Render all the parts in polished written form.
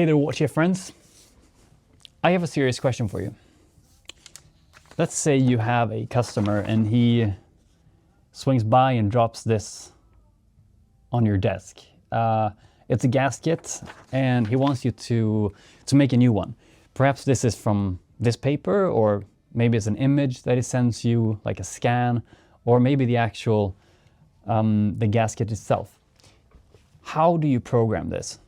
Hey there, Waterjet friends. I have a serious question for you. Let's say you have a customer and he swings by and drops this on your desk. It's a gasket and he wants you to make a new one. Perhaps this is from this paper, or maybe it's an image that he sends you, like a scan, or maybe the actual the gasket itself. How do you program this?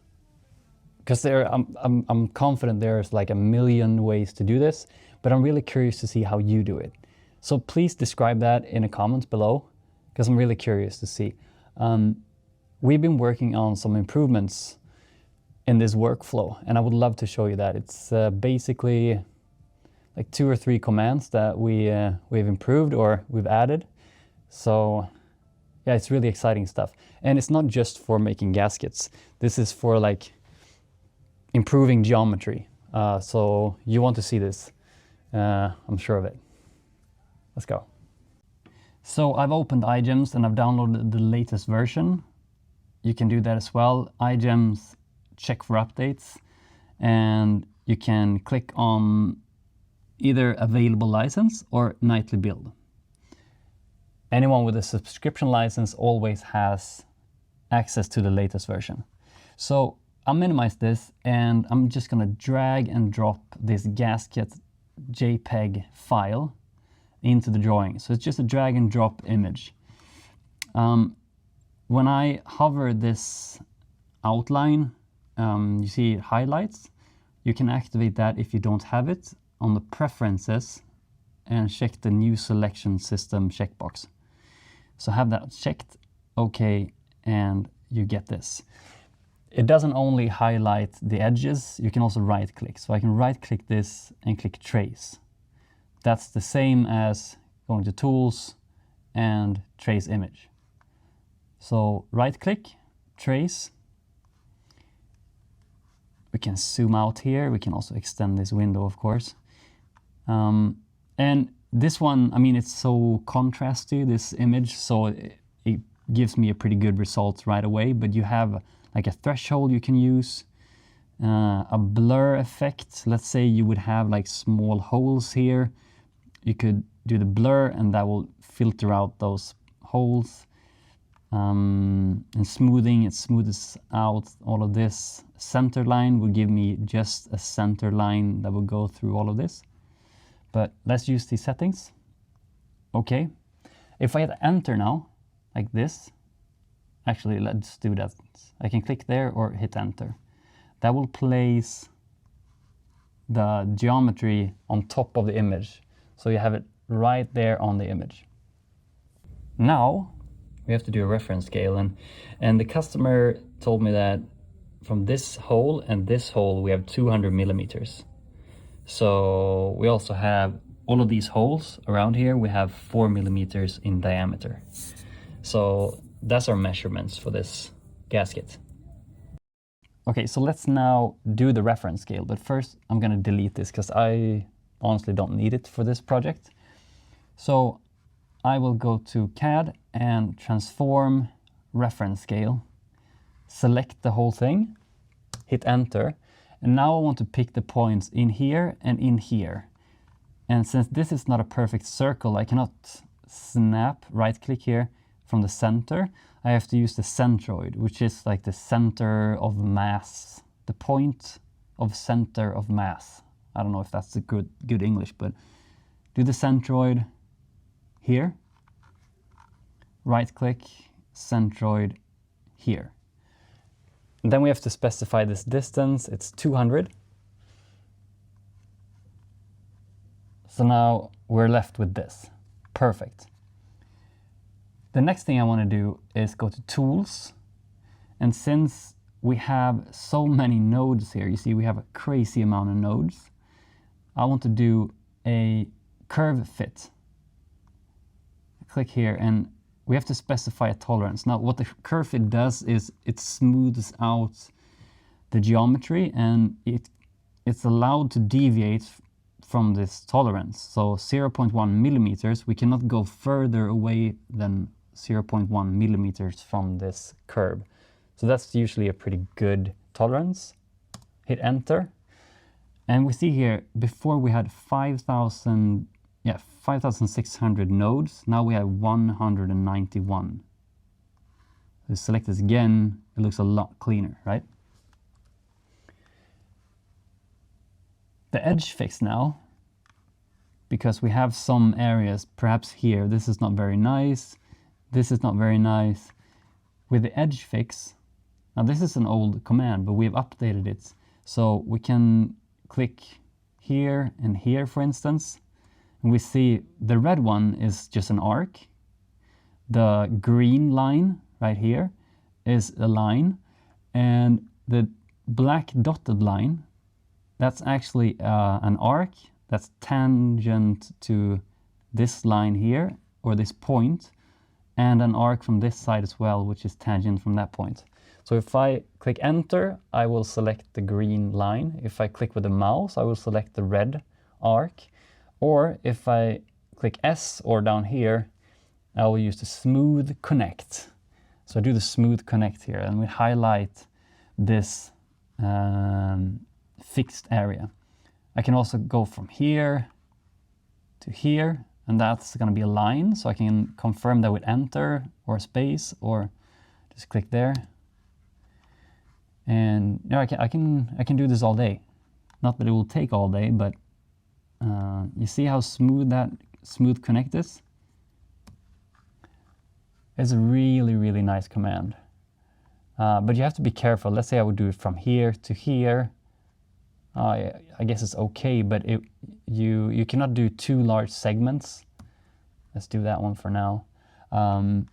Because I'm confident there's like a million ways to do this, but I'm really curious to see how you do it. So please describe that in the comments below, because I'm really curious to see. We've been working on some improvements in this workflow, and I would love to show you that. It's basically like 2 or 3 commands that we've improved or we've added. So yeah, it's really exciting stuff. And it's not just for making gaskets. This is for like improving geometry. So you want to see this, I'm sure of it. Let's go. So I've opened IGEMS and I've downloaded the latest version. You can do that as well. IGEMS, check for updates, and you can click on either available license or nightly build. Anyone with a subscription license always has access to the latest version. So I'll minimize this and I'm just gonna drag and drop this gasket JPEG file into the drawing. So it's just a drag and drop image. When I hover this outline, you see highlights. You can activate that if you don't have it on the preferences and check the new selection system checkbox. So have that checked, okay, and you get this. It doesn't only highlight the edges, you can also right click. So I can right click this and click trace. That's the same as going to tools and trace image. So right click, trace. We can zoom out here. We can also extend this window, of course. And this one, I mean, it's so contrasty, this image, so it gives me a pretty good result right away, but you have like a threshold you can use, a blur effect. Let's say you would have like small holes here. You could do the blur and that will filter out those holes. And smoothing, it smooths out all of this. Center line will give me just a center line that will go through all of this. But let's use these settings. Okay. If I hit enter now, like this, actually let's do that. I can click there or hit enter. That will place the geometry on top of the image. So you have it right there on the image. Now we have to do a reference scale, and the customer told me that from this hole and this hole we have 200 millimeters. So we also have all of these holes around here, we have 4 millimeters in diameter. So that's our measurements for this gasket. Okay, so let's now do the reference scale, but first I'm gonna delete this because I honestly don't need it for this project. So I will go to CAD and transform reference scale, select the whole thing, hit enter, and now I want to pick the points in here and in here. And since this is not a perfect circle, I cannot snap, right click here from the center. I have to use the centroid, which is like the center of mass, the point of center of mass. I don't know if that's a good English, but do the centroid here, right click, centroid here. And then we have to specify this distance, it's 200. So now we're left with this, perfect. The next thing I want to do is go to tools, and since we have so many nodes here, you see we have a crazy amount of nodes, I want to do a curve fit. Click here and we have to specify a tolerance. Now what the curve fit does is it smooths out the geometry and it's allowed to deviate from this tolerance. So 0.1 millimeters, we cannot go further away than 0.1 millimeters from this curve. So that's usually a pretty good tolerance. hit enter. And we see here, before we had 5,600 nodes. Now we have 191. So select this again, it looks a lot cleaner, right? The edge fix now, because we have some areas, perhaps here, this is not very nice, this is not very nice. With the edge fix, now this is an old command, but we've updated it. So we can click here and here, for instance, and we see the red one is just an arc. The green line right here is a line, and the black dotted line, that's actually an arc that's tangent to this line here, or this point, and an arc from this side as well, which is tangent from that point. So if I click enter, I will select the green line. If I click with the mouse, I will select the red arc. Or if I click S or down here, I will use the smooth connect. So I do the smooth connect here, and we highlight this fixed area. I can also go from here to here, and that's going to be a line. So I can confirm that with enter or space, or just click there. And you know, I can do this all day. Not that it will take all day, but you see how smooth that smooth connect is? It's a really, really nice command. But you have to be careful. Let's say I would do it from here to here. I guess it's okay, but you cannot do two large segments. Let's do that one for now. Go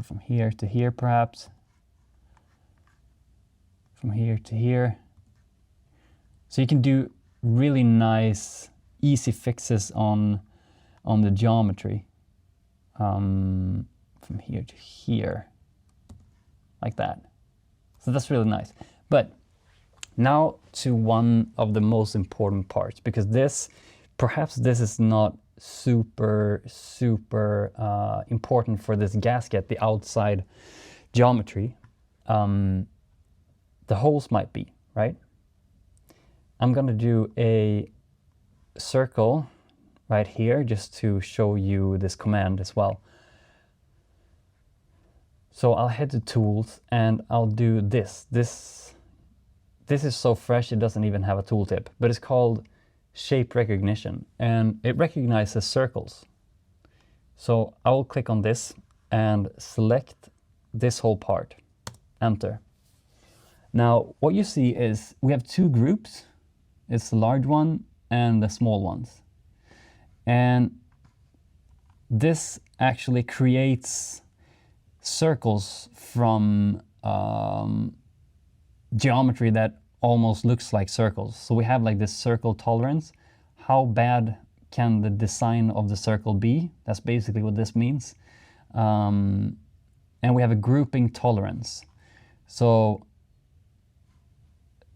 from here to here, perhaps. From here to here. So you can do really nice, easy fixes on the geometry. From here to here, like that. So that's really nice. But now to one of the most important parts, because perhaps this is not super important for this gasket, the outside geometry. The holes might be, right? I'm gonna do a circle right here just to show you this command as well. So I'll head to tools and I'll do this. This is so fresh, it doesn't even have a tooltip, but it's called shape recognition, and it recognizes circles. So I will click on this and select this whole part, enter. Now what you see is we have two groups. It's the large one and the small ones. And this actually creates circles from geometry that almost looks like circles. So we have like this circle tolerance. How bad can the design of the circle be? That's basically what this means. And we have a grouping tolerance. So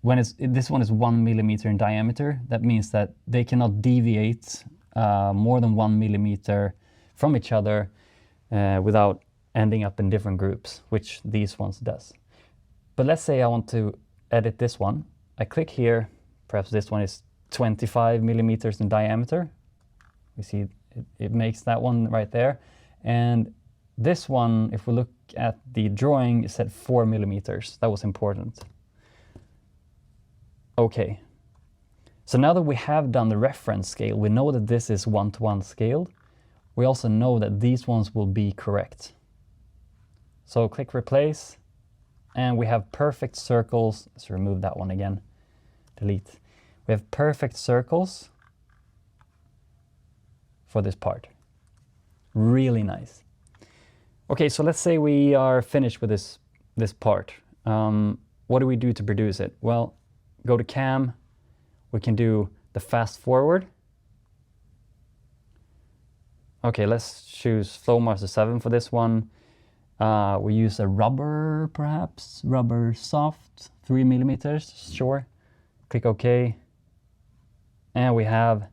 when this one is 1 millimeter in diameter, that means that they cannot deviate more than 1 millimeter from each other without ending up in different groups, which these ones does. But let's say I want to edit this one. I click here, perhaps this one is 25 millimeters in diameter. We see it makes that one right there. And this one, if we look at the drawing, it said 4 millimeters. That was important. Okay, so now that we have done the reference scale, we know that this is 1-to-1 scaled. We also know that these ones will be correct. So click replace, and we have perfect circles. Let's remove that one again, delete. We have perfect circles for this part. Really nice. Okay, so let's say we are finished with this part. What do we do to produce it? Well, go to cam, we can do the fast forward. Okay, let's choose Flowmaster 7 for this one. We use a rubber, perhaps, rubber soft, 3 millimeters, sure. Click OK. And we have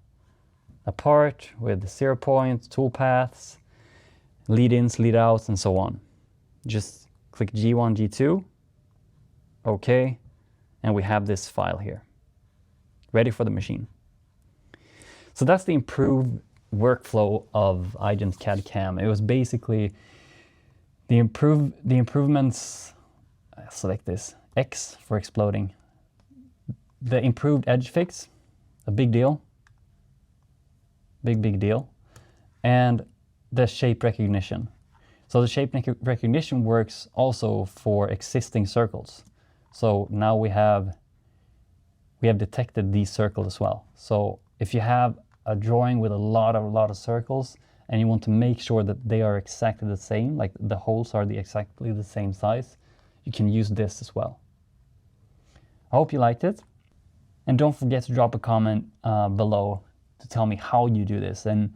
a part with 0 points, toolpaths, lead-ins, lead-outs, and so on. Just click G1, G2, OK. and we have this file here, ready for the machine. So that's the improved workflow of IGEMS CAD/CAM. It was basically the improvements. Select this X for exploding. The improved edge fix, a big deal, big deal, and the shape recognition. So the shape recognition works also for existing circles. So now we have detected these circles as well. So if you have a drawing with a lot of circles and you want to make sure that they are exactly the same, like the holes are exactly the same size, you can use this as well. I hope you liked it. And don't forget to drop a comment below to tell me how you do this, and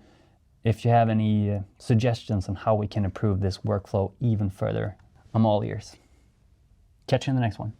if you have any suggestions on how we can improve this workflow even further. I'm all ears. Catch you in the next one.